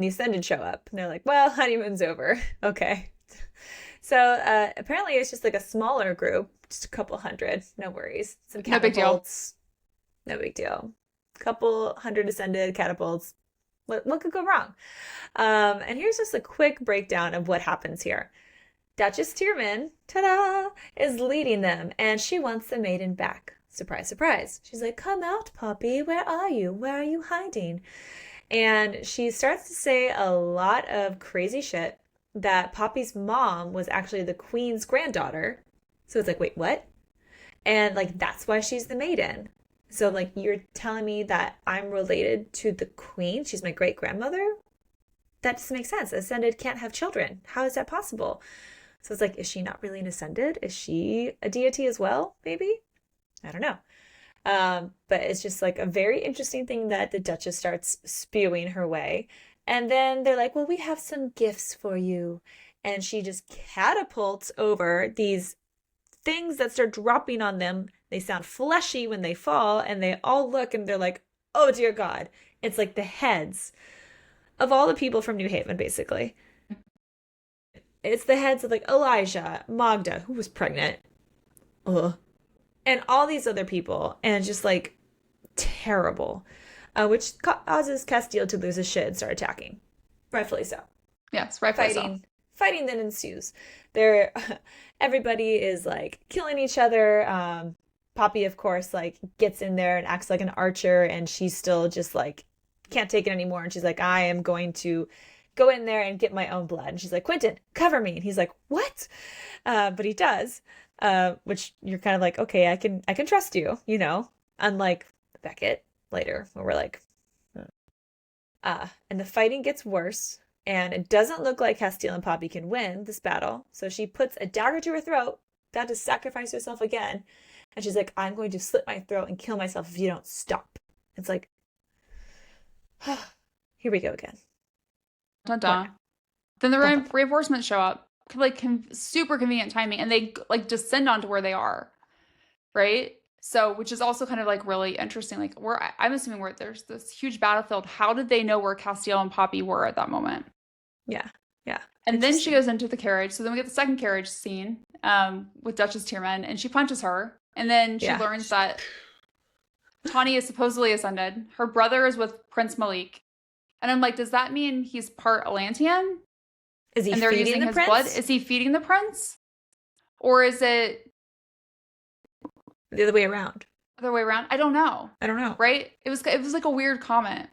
the Ascended show up. And they're like, well, honeymoon's over. Okay. So apparently it's just like a smaller group, just a couple hundred. No worries. Some No big deal. catapults. No big deal. Couple hundred Ascended catapults. What could go wrong? And here's just a quick breakdown of what happens here. Duchess Teerman, ta-da, is leading them, and she wants the maiden back. Surprise, surprise. She's like, come out, Poppy. Where are you? Where are you hiding? And she starts to say a lot of crazy shit that Poppy's mom was actually the queen's granddaughter. So it's like, wait, what? And like, that's why she's the maiden. So like, you're telling me that I'm related to the queen? She's my great grandmother? That doesn't make sense. Ascended can't have children. How is that possible? So it's like, is she not really an Ascended? Is she a deity as well? Maybe? I don't know. But it's just like a very interesting thing that the Duchess starts spewing her way. And then they're like, well, we have some gifts for you. And she just catapults over these things that start dropping on them. They sound fleshy when they fall, and they all look and they're like, oh dear God. It's like the heads of all the people from New Haven, basically. It's the heads of like Elijah, Magda, who was pregnant, ugh, and all these other people, and just like terrible, which causes Casteel to lose his shit and start attacking. Rightfully so. Yes, rightfully so. Fighting then ensues. There, everybody is like killing each other. Poppy, of course, like gets in there and acts like an archer, and she's still just like can't take it anymore. And she's like, I am going to go in there and get my own blood. And she's like, Quentin, cover me. And he's like, what? But he does, which you're kind of like, okay, I can trust you, you know, unlike Beckett later, where we're like, and the fighting gets worse. And it doesn't look like Casteel and Poppy can win this battle. So she puts a dagger to her throat, got to sacrifice herself again. And she's like, I'm going to slit my throat and kill myself if you don't stop. It's like, here we go again. Dun dun. Then the reinforcements show up, like super convenient timing, and they like descend onto where they are, right? So, which is also kind of like really interesting. Like I'm assuming there's this huge battlefield. How did they know where Casteel and Poppy were at that moment? Yeah, yeah. And then she goes into the carriage. So then we get the second carriage scene with Duchess Teerman, and she punches her, and then she learns that Tawny is supposedly ascended. Her brother is with Prince Malik. And I'm like, does that mean he's part Atlantean? Is he and they're feeding using the his prince? blood? Is he feeding the prince? Or is it the other way around? Other way around? I don't know. I don't know. Right? It was like a weird comment.